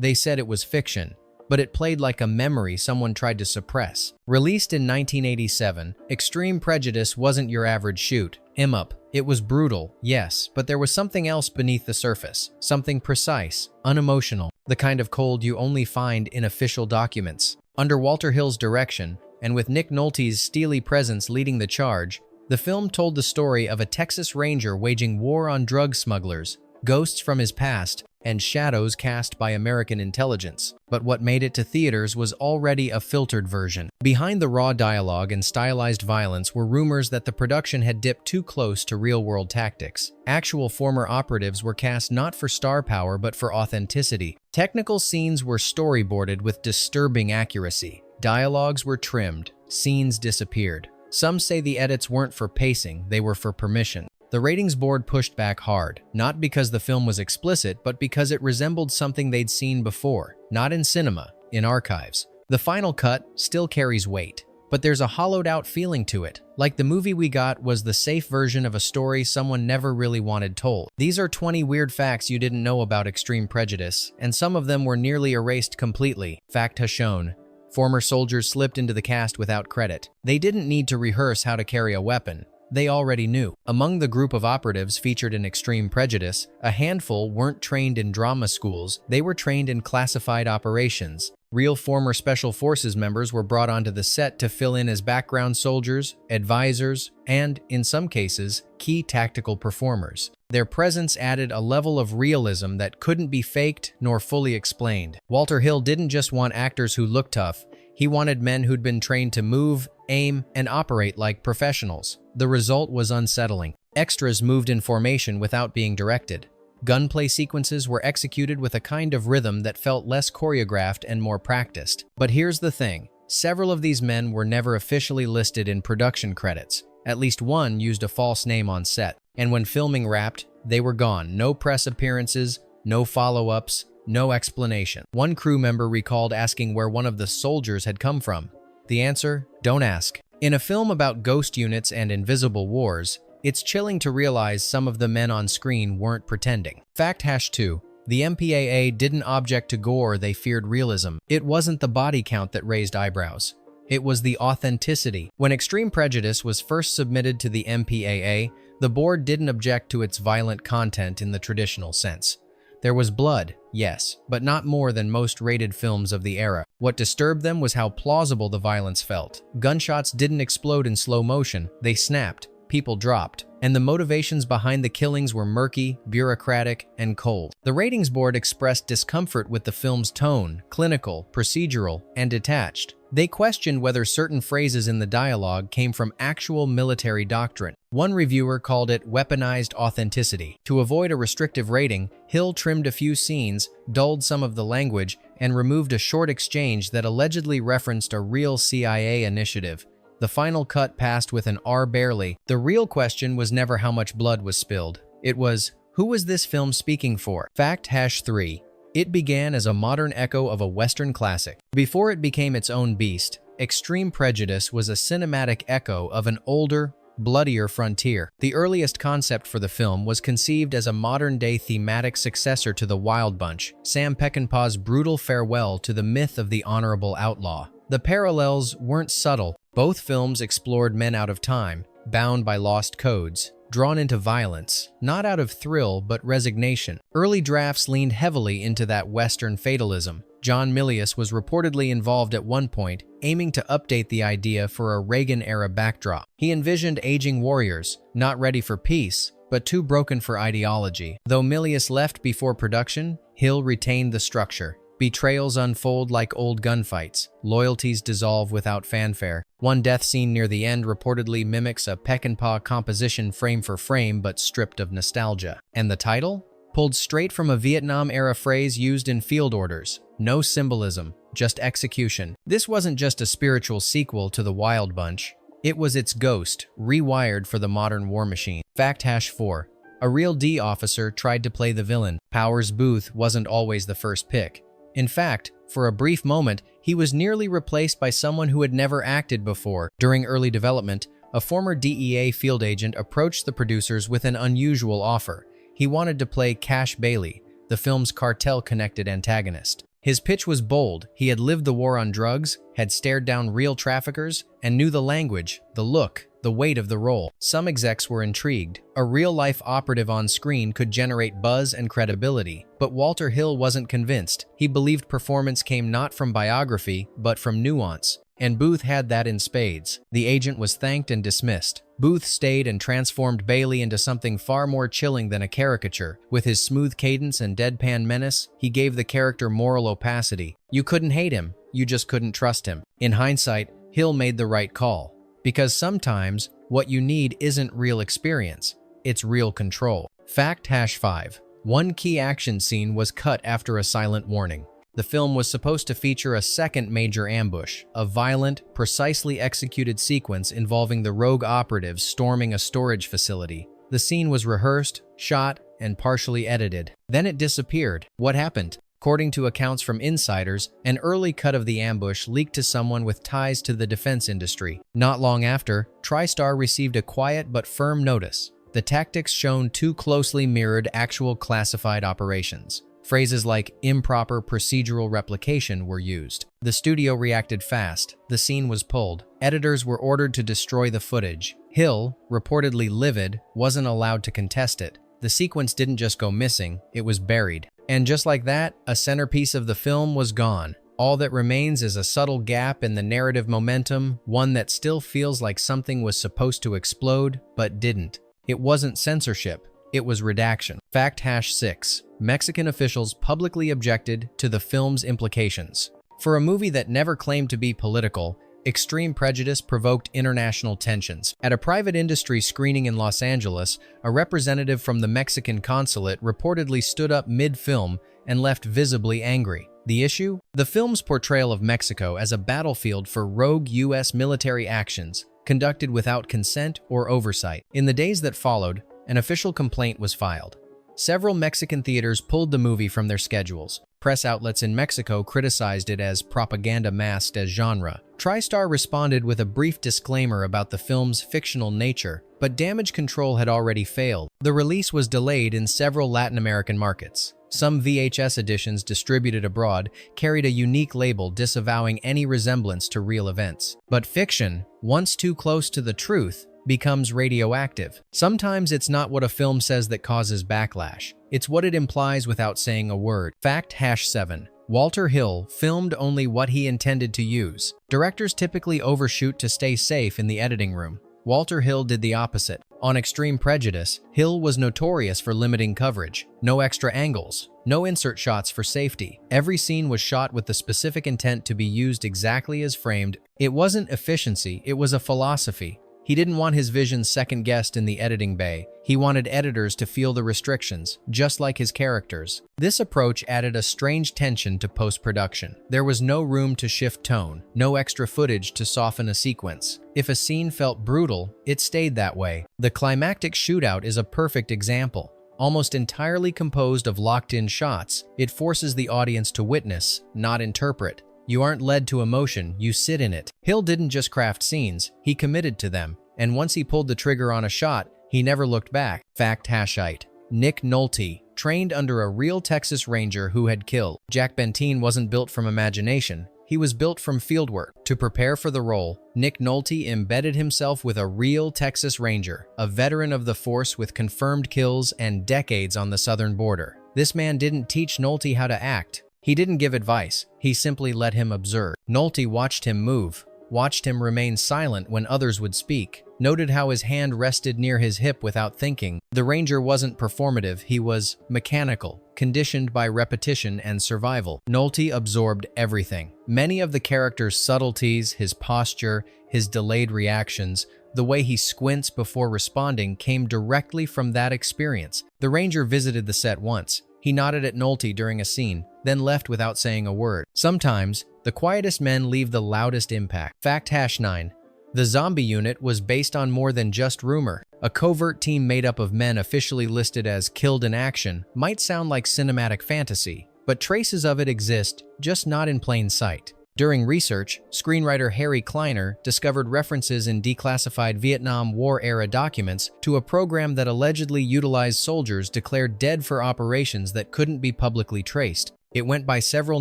They said it was fiction, but it played like a memory someone tried to suppress. Released in 1987, Extreme Prejudice wasn't your average shoot 'em up. It was brutal, yes, but there was something else beneath the surface, something precise, unemotional, the kind of cold you only find in official documents. Under Walter Hill's direction, and with Nick Nolte's steely presence leading the charge, the film told the story of a Texas Ranger waging war on drug smugglers, ghosts from his past, and shadows cast by American intelligence. But what made it to theaters was already a filtered version. Behind the raw dialogue and stylized violence were rumors that the production had dipped too close to real-world tactics. Actual former operatives were cast not for star power but for authenticity. Technical scenes were storyboarded with disturbing accuracy. Dialogues were trimmed. Scenes disappeared. Some say the edits weren't for pacing, they were for permission. The ratings board pushed back hard, not because the film was explicit, but because it resembled something they'd seen before, not in cinema, in archives. The final cut still carries weight, but there's a hollowed-out feeling to it, like the movie we got was the safe version of a story someone never really wanted told. These are 20 weird facts you didn't know about Extreme Prejudice, and some of them were nearly erased completely. Fact has shown. Former soldiers slipped into the cast without credit. They didn't need to rehearse how to carry a weapon. They already knew. Among the group of operatives featured in Extreme Prejudice, a handful weren't trained in drama schools, they were trained in classified operations. Real former Special Forces members were brought onto the set to fill in as background soldiers, advisors, and, in some cases, key tactical performers. Their presence added a level of realism that couldn't be faked nor fully explained. Walter Hill didn't just want actors who looked tough, he wanted men who'd been trained to move, aim, and operate like professionals. The result was unsettling. Extras moved in formation without being directed. Gunplay sequences were executed with a kind of rhythm that felt less choreographed and more practiced. But here's the thing. Several of these men were never officially listed in production credits. At least one used a false name on set. And when filming wrapped, they were gone. No press appearances, no follow-ups, no explanation. One crew member recalled asking where one of the soldiers had come from. The answer? Don't ask. In a film about ghost units and invisible wars, it's chilling to realize some of the men on screen weren't pretending. Fact #2. The MPAA didn't object to gore, they feared realism. It wasn't the body count that raised eyebrows. It was the authenticity. When Extreme Prejudice was first submitted to the MPAA, the board didn't object to its violent content in the traditional sense. There was blood, yes, but not more than most rated films of the era. What disturbed them was how plausible the violence felt. Gunshots didn't explode in slow motion, they snapped, people dropped, and the motivations behind the killings were murky, bureaucratic, and cold. The ratings board expressed discomfort with the film's tone, clinical, procedural, and detached. They questioned whether certain phrases in the dialogue came from actual military doctrine. One reviewer called it weaponized authenticity. To avoid a restrictive rating, Hill trimmed a few scenes, dulled some of the language, and removed a short exchange that allegedly referenced a real CIA initiative. The final cut passed with an R barely. The real question was never how much blood was spilled. It was, who was this film speaking for? Fact #3. It began as a modern echo of a Western classic. Before it became its own beast, Extreme Prejudice was a cinematic echo of an older, bloodier frontier. The earliest concept for the film was conceived as a modern-day thematic successor to The Wild Bunch, Sam Peckinpah's brutal farewell to the myth of the honorable outlaw. The parallels weren't subtle. Both films explored men out of time, bound by lost codes, drawn into violence, not out of thrill but resignation. Early drafts leaned heavily into that Western fatalism. John Milius was reportedly involved at one point, aiming to update the idea for a Reagan-era backdrop. He envisioned aging warriors, not ready for peace, but too broken for ideology. Though Milius left before production, Hill retained the structure. Betrayals unfold like old gunfights. Loyalties dissolve without fanfare. One death scene near the end reportedly mimics a Peckinpah composition frame for frame but stripped of nostalgia. And the title? Pulled straight from a Vietnam-era phrase used in field orders. No symbolism, just execution. This wasn't just a spiritual sequel to The Wild Bunch. It was its ghost, rewired for the modern war machine. Fact #4. A real D officer tried to play the villain. Powers Booth wasn't always the first pick. In fact, for a brief moment, he was nearly replaced by someone who had never acted before. During early development, a former DEA field agent approached the producers with an unusual offer. He wanted to play Cash Bailey, the film's cartel-connected antagonist. His pitch was bold. He had lived the war on drugs, had stared down real traffickers, and knew the language, the look, the weight of the role. Some execs were intrigued. A real-life operative on screen could generate buzz and credibility. But Walter Hill wasn't convinced. He believed performance came not from biography, but from nuance. And Booth had that in spades. The agent was thanked and dismissed. Booth stayed and transformed Bailey into something far more chilling than a caricature. With his smooth cadence and deadpan menace, he gave the character moral opacity. You couldn't hate him, you just couldn't trust him. In hindsight, Hill made the right call. Because sometimes, what you need isn't real experience, it's real control. Fact #5. One key action scene was cut after a silent warning. The film was supposed to feature a second major ambush, a violent, precisely executed sequence involving the rogue operatives storming a storage facility. The scene was rehearsed, shot, and partially edited. Then it disappeared. What happened? According to accounts from insiders, an early cut of the ambush leaked to someone with ties to the defense industry. Not long after, TriStar received a quiet but firm notice. The tactics shown too closely mirrored actual classified operations. Phrases like improper procedural replication were used. The studio reacted fast. The scene was pulled. Editors were ordered to destroy the footage. Hill, reportedly livid, wasn't allowed to contest it. The sequence didn't just go missing, it was buried. And just like that, a centerpiece of the film was gone. All that remains is a subtle gap in the narrative momentum, one that still feels like something was supposed to explode, but didn't. It wasn't censorship. It was redaction. Fact #6. Mexican officials publicly objected to the film's implications. For a movie that never claimed to be political, Extreme Prejudice provoked international tensions. At a private industry screening in Los Angeles, a representative from the Mexican consulate reportedly stood up mid-film and left visibly angry. The issue? The film's portrayal of Mexico as a battlefield for rogue U.S. military actions, conducted without consent or oversight. In the days that followed, an official complaint was filed. Several Mexican theaters pulled the movie from their schedules. Press outlets in Mexico criticized it as propaganda masked as genre. TriStar responded with a brief disclaimer about the film's fictional nature, but damage control had already failed. The release was delayed in several Latin American markets. Some VHS editions distributed abroad carried a unique label disavowing any resemblance to real events. But fiction, once too close to the truth, becomes radioactive. Sometimes it's not what a film says that causes backlash. It's what it implies without saying a word. Fact #7. Walter Hill filmed only what he intended to use. Directors typically overshoot to stay safe in the editing room. Walter Hill did the opposite. On Extreme Prejudice, Hill was notorious for limiting coverage. No extra angles, no insert shots for safety. Every scene was shot with the specific intent to be used exactly as framed. It wasn't efficiency, it was a philosophy. He didn't want his vision second-guessed in the editing bay. He wanted editors to feel the restrictions, just like his characters. This approach added a strange tension to post-production. There was no room to shift tone, no extra footage to soften a sequence. If a scene felt brutal, it stayed that way. The climactic shootout is a perfect example. Almost entirely composed of locked-in shots, it forces the audience to witness, not interpret. You aren't led to emotion, you sit in it. Hill didn't just craft scenes, he committed to them. And once he pulled the trigger on a shot, he never looked back. Fact #8. Nick Nolte, trained under a real Texas Ranger who had killed. Jack Bentine wasn't built from imagination, he was built from fieldwork. To prepare for the role, Nick Nolte embedded himself with a real Texas Ranger, a veteran of the force with confirmed kills and decades on the southern border. This man didn't teach Nolte how to act. He didn't give advice, he simply let him observe. Nolte watched him move, watched him remain silent when others would speak, noted how his hand rested near his hip without thinking. The Ranger wasn't performative, he was mechanical, conditioned by repetition and survival. Nolte absorbed everything. Many of the character's subtleties, his posture, his delayed reactions, the way he squints before responding came directly from that experience. The Ranger visited the set once. He nodded at Nolte during a scene, then left without saying a word. Sometimes, the quietest men leave the loudest impact. Fact #9. The zombie unit was based on more than just rumor. A covert team made up of men officially listed as killed in action might sound like cinematic fantasy, but traces of it exist, just not in plain sight. During research, screenwriter Harry Kleiner discovered references in declassified Vietnam War-era documents to a program that allegedly utilized soldiers declared dead for operations that couldn't be publicly traced. It went by several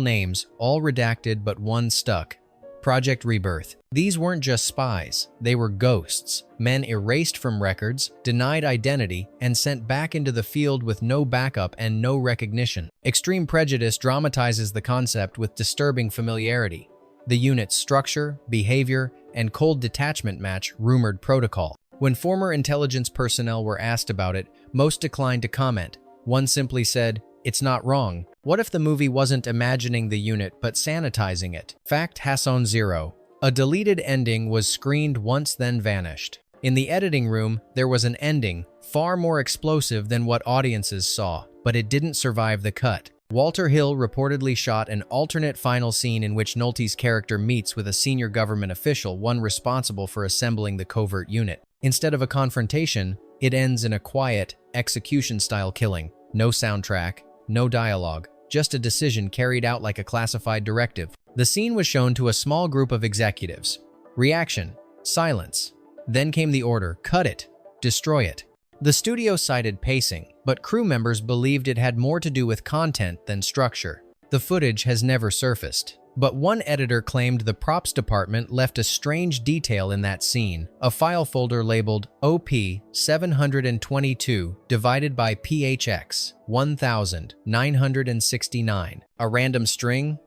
names, all redacted but one stuck: Project Rebirth. These weren't just spies, they were ghosts, men erased from records, denied identity, and sent back into the field with no backup and no recognition. Extreme Prejudice dramatizes the concept with disturbing familiarity. The unit's structure, behavior, and cold detachment match rumored protocol. When former intelligence personnel were asked about it, most declined to comment. One simply said, "It's not wrong. What if the movie wasn't imagining the unit but sanitizing it?" Fact Hasson 0. A deleted ending was screened once then vanished. In the editing room, there was an ending, far more explosive than what audiences saw, but it didn't survive the cut. Walter Hill reportedly shot an alternate final scene in which Nolte's character meets with a senior government official, one responsible for assembling the covert unit. Instead of a confrontation, it ends in a quiet, execution-style killing. No soundtrack, no dialogue, just a decision carried out like a classified directive. The scene was shown to a small group of executives. Reaction: silence. Then came the order: cut it, destroy it. The studio cited pacing, but crew members believed it had more to do with content than structure. The footage has never surfaced, but one editor claimed the props department left a strange detail in that scene: a file folder labeled OP 722 divided by PHX 1969. A random string?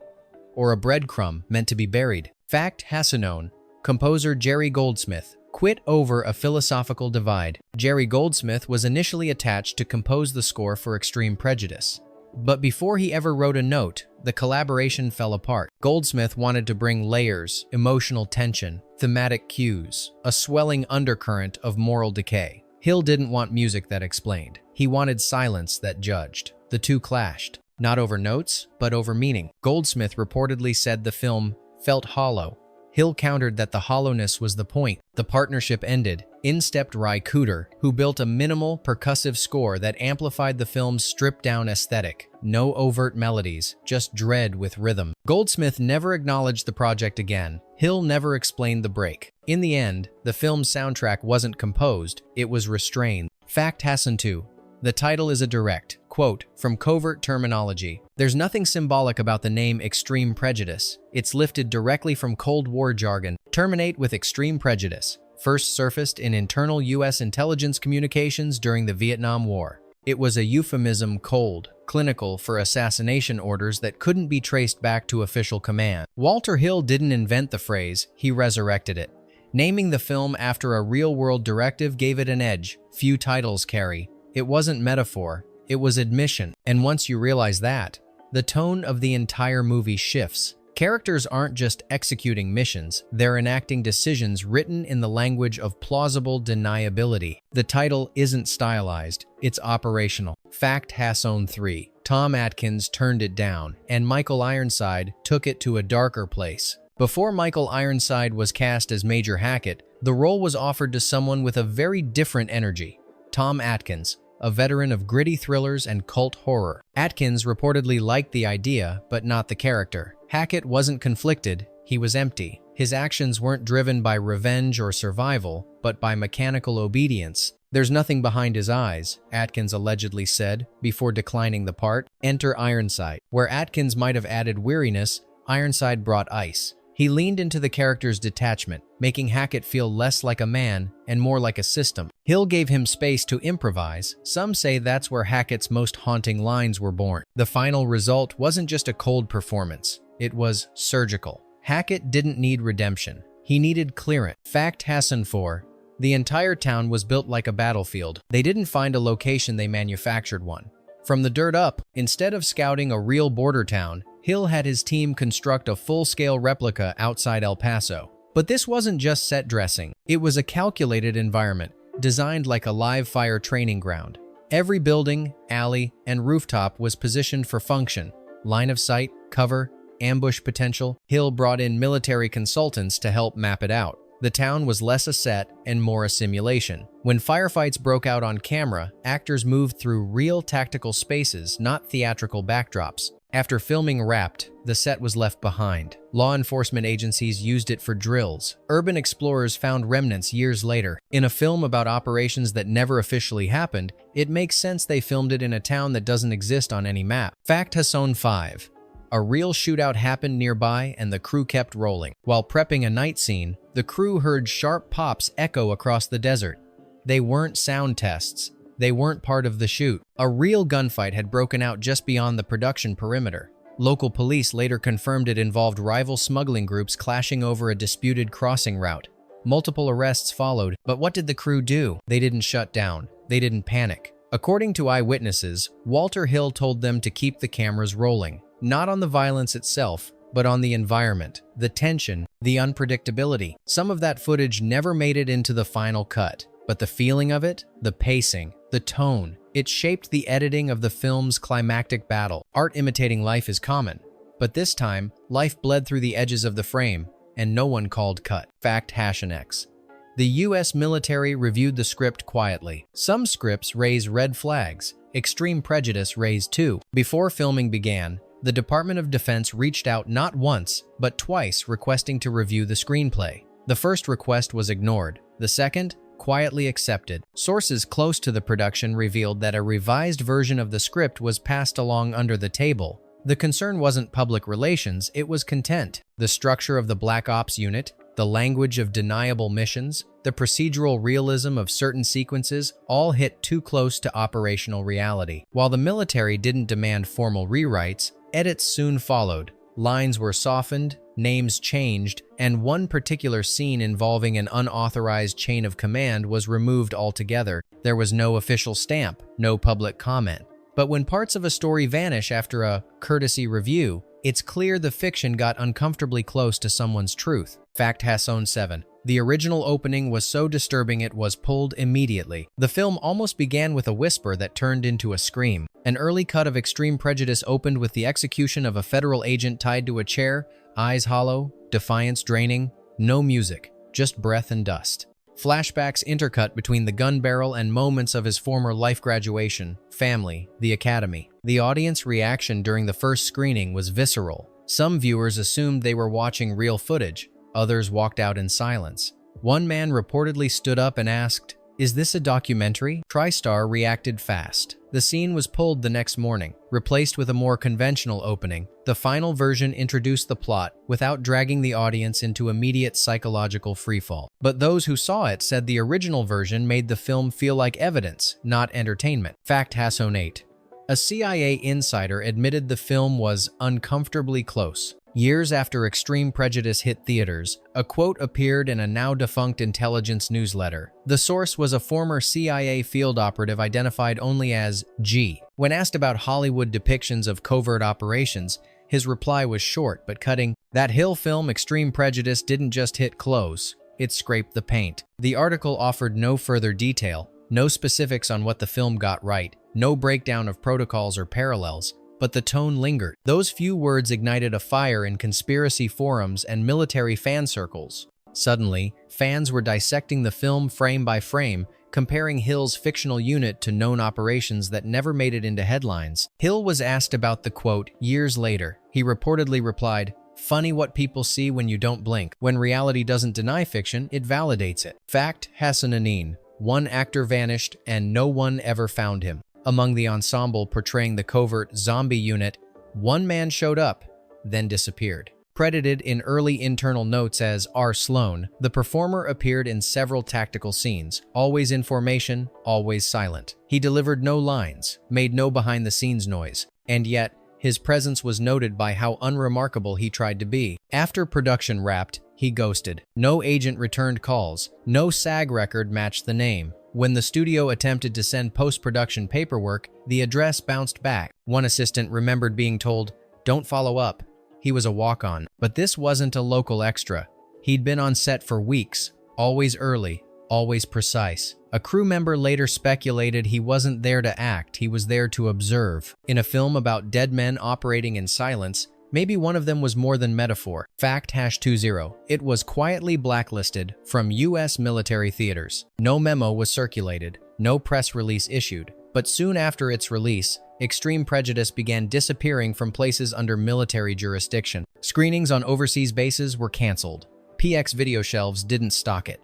Or a breadcrumb meant to be buried? Fact Hassanon. Composer Jerry Goldsmith quit over a philosophical divide. Jerry Goldsmith was initially attached to compose the score for Extreme Prejudice. But before he ever wrote a note, the collaboration fell apart. Goldsmith wanted to bring layers, emotional tension, thematic cues, a swelling undercurrent of moral decay. Hill didn't want music that explained. He wanted silence that judged. The two clashed, not over notes, but over meaning. Goldsmith reportedly said the film felt hollow. Hill countered that the hollowness was the point. The partnership ended. In stepped Ry Cooder, who built a minimal, percussive score that amplified the film's stripped-down aesthetic. No overt melodies, just dread with rhythm. Goldsmith never acknowledged the project again. Hill never explained the break. In the end, the film's soundtrack wasn't composed, it was restrained. Fact Hassan 2. The title is a direct quote from covert terminology. There's nothing symbolic about the name Extreme Prejudice. It's lifted directly from Cold War jargon. Terminate with Extreme Prejudice. First surfaced in internal U.S. intelligence communications during the Vietnam War. It was a euphemism, cold, clinical, for assassination orders that couldn't be traced back to official command. Walter Hill didn't invent the phrase, he resurrected it. Naming the film after a real-world directive gave it an edge few titles carry. It wasn't metaphor, it was admission. And once you realize that, the tone of the entire movie shifts. Characters aren't just executing missions, they're enacting decisions written in the language of plausible deniability. The title isn't stylized, it's operational. Fact Hasson 3. Tom Atkins turned it down, and Michael Ironside took it to a darker place. Before Michael Ironside was cast as Major Hackett, the role was offered to someone with a very different energy: Tom Atkins, a veteran of gritty thrillers and cult horror. Atkins reportedly liked the idea, but not the character. Hackett wasn't conflicted, he was empty. His actions weren't driven by revenge or survival, but by mechanical obedience. There's nothing behind his eyes, Atkins allegedly said, before declining the part. Enter Ironside. Where Atkins might have added weariness, Ironside brought ice. He leaned into the character's detachment, making Hackett feel less like a man and more like a system. Hill gave him space to improvise. Some say that's where Hackett's most haunting lines were born. The final result wasn't just a cold performance, it was surgical. Hackett didn't need redemption, he needed clearance. Fact Hassan 4. The entire town was built like a battlefield. They didn't find a location, they manufactured one. From the dirt up, instead of scouting a real border town, Hill had his team construct a full-scale replica outside El Paso. But this wasn't just set dressing. It was a calculated environment, designed like a live-fire training ground. Every building, alley, and rooftop was positioned for function: line of sight, cover, ambush potential. Hill brought in military consultants to help map it out. The town was less a set and more a simulation. When firefights broke out on camera, actors moved through real tactical spaces, not theatrical backdrops. After filming wrapped, the set was left behind. Law enforcement agencies used it for drills. Urban explorers found remnants years later. In a film about operations that never officially happened, it makes sense they filmed it in a town that doesn't exist on any map. Fact Hasson 5. A real shootout happened nearby and the crew kept rolling. While prepping a night scene, the crew heard sharp pops echo across the desert. They weren't sound tests. They weren't part of the shoot. A real gunfight had broken out just beyond the production perimeter. Local police later confirmed it involved rival smuggling groups clashing over a disputed crossing route. Multiple arrests followed, but what did the crew do? They didn't shut down. They didn't panic. According to eyewitnesses, Walter Hill told them to keep the cameras rolling, not on the violence itself, but on the environment, the tension, the unpredictability. Some of that footage never made it into the final cut, but the feeling of it, the pacing, the tone, it shaped the editing of the film's climactic battle. Art imitating life is common, but this time, life bled through the edges of the frame, and no one called cut. Fact #X. The US military reviewed the script quietly. Some scripts raise red flags. Extreme Prejudice raised 2. Before filming began, the Department of Defense reached out not once, but twice requesting to review the screenplay. The first request was ignored. The second, quietly accepted. Sources close to the production revealed that a revised version of the script was passed along under the table. The concern wasn't public relations, it was content. The structure of the Black Ops unit, the language of deniable missions, the procedural realism of certain sequences all hit too close to operational reality. While the military didn't demand formal rewrites, edits soon followed. Lines were softened, names changed, and one particular scene involving an unauthorized chain of command was removed altogether. There was no official stamp, no public comment. But when parts of a story vanish after a courtesy review, it's clear the fiction got uncomfortably close to someone's truth. Fact #7. The original opening was so disturbing it was pulled immediately. The film almost began with a whisper that turned into a scream. An early cut of Extreme Prejudice opened with the execution of a federal agent tied to a chair, eyes hollow, defiance draining, no music, just breath and dust. Flashbacks intercut between the gun barrel and moments of his former life graduation, family, the academy. The audience reaction during the first screening was visceral. Some viewers assumed they were watching real footage. Others walked out in silence. One man reportedly stood up and asked, "Is this a documentary?" TriStar reacted fast. The scene was pulled the next morning, replaced with a more conventional opening. The final version introduced the plot without dragging the audience into immediate psychological freefall. But those who saw it said the original version made the film feel like evidence, not entertainment. Fact #8. A CIA insider admitted the film was uncomfortably close. Years after Extreme Prejudice hit theaters, a quote appeared in a now-defunct intelligence newsletter. The source was a former CIA field operative identified only as G. When asked about Hollywood depictions of covert operations, his reply was short but cutting. That Hill film, Extreme Prejudice, didn't just hit close, it scraped the paint. The article offered no further detail, no specifics on what the film got right, no breakdown of protocols or parallels. But the tone lingered. Those few words ignited a fire in conspiracy forums and military fan circles. Suddenly, fans were dissecting the film frame by frame, comparing Hill's fictional unit to known operations that never made it into headlines. Hill was asked about the quote years later. He reportedly replied, "Funny what people see when you don't blink. When reality doesn't deny fiction, it validates it." Fact #Hassan. One actor vanished and no one ever found him. Among the ensemble portraying the covert zombie unit, one man showed up, then disappeared. Credited in early internal notes as R. Sloan, the performer appeared in several tactical scenes, always in formation, always silent. He delivered no lines, made no behind-the-scenes noise, and yet, his presence was noted by how unremarkable he tried to be. After production wrapped, he ghosted. No agent returned calls, no SAG record matched the name. When the studio attempted to send post-production paperwork, the address bounced back. One assistant remembered being told, "Don't follow up." He was a walk-on. But this wasn't a local extra. He'd been on set for weeks, always early, always precise. A crew member later speculated he wasn't there to act, he was there to observe. In a film about dead men operating in silence, maybe one of them was more than metaphor. Fact #20. It was quietly blacklisted from US military theaters. No memo was circulated, no press release issued, but soon after its release, Extreme Prejudice began disappearing from places under military jurisdiction. Screenings on overseas bases were canceled. PX video shelves didn't stock it.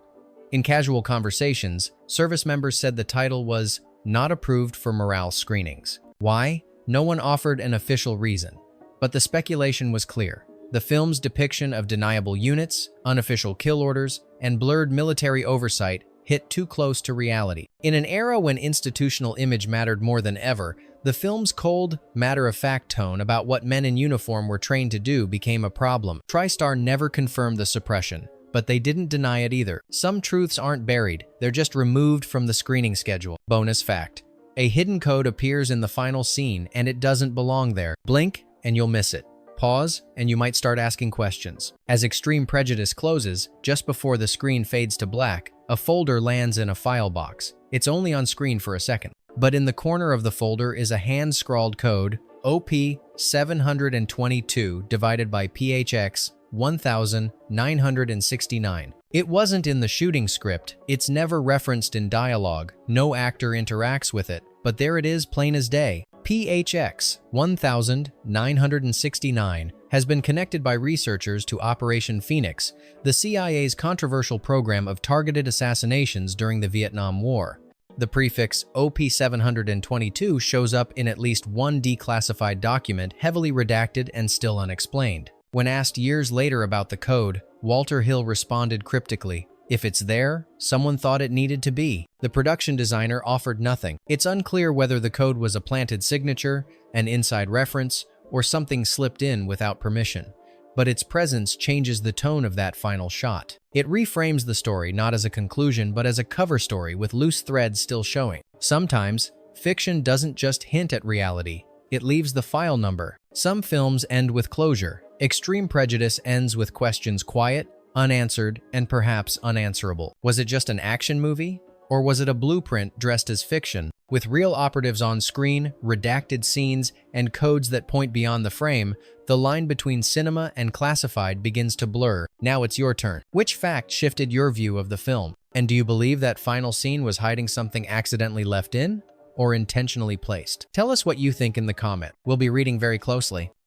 In casual conversations, service members said the title was not approved for morale screenings. Why? No one offered an official reason. But the speculation was clear. The film's depiction of deniable units, unofficial kill orders, and blurred military oversight hit too close to reality. In an era when institutional image mattered more than ever, the film's cold, matter-of-fact tone about what men in uniform were trained to do became a problem. TriStar never confirmed the suppression, but they didn't deny it either. Some truths aren't buried, they're just removed from the screening schedule. Bonus fact: a hidden code appears in the final scene and it doesn't belong there. Blink and you'll miss it. Pause, and you might start asking questions. As Extreme Prejudice closes, just before the screen fades to black, a folder lands in a file box. It's only on screen for a second. But in the corner of the folder is a hand-scrawled code, OP 722 divided by PHX 1969. It wasn't in the shooting script, it's never referenced in dialogue, no actor interacts with it, but there it is plain as day. PHX 1969 has been connected by researchers to Operation Phoenix, the CIA's controversial program of targeted assassinations during the Vietnam War. The prefix OP 722 shows up in at least one declassified document, heavily redacted and still unexplained. When asked years later about the code, Walter Hill responded cryptically, "If it's there, someone thought it needed to be." The production designer offered nothing. It's unclear whether the code was a planted signature, an inside reference, or something slipped in without permission. But its presence changes the tone of that final shot. It reframes the story not as a conclusion but as a cover story with loose threads still showing. Sometimes, fiction doesn't just hint at reality, it leaves the file number. Some films end with closure. Extreme Prejudice ends with questions quiet, unanswered, and perhaps unanswerable. Was it just an action movie? Or was it a blueprint dressed as fiction? With real operatives on screen, redacted scenes, and codes that point beyond the frame, the line between cinema and classified begins to blur. Now it's your turn. Which fact shifted your view of the film? And do you believe that final scene was hiding something accidentally left in, or intentionally placed? Tell us what you think in the comment. We'll be reading very closely.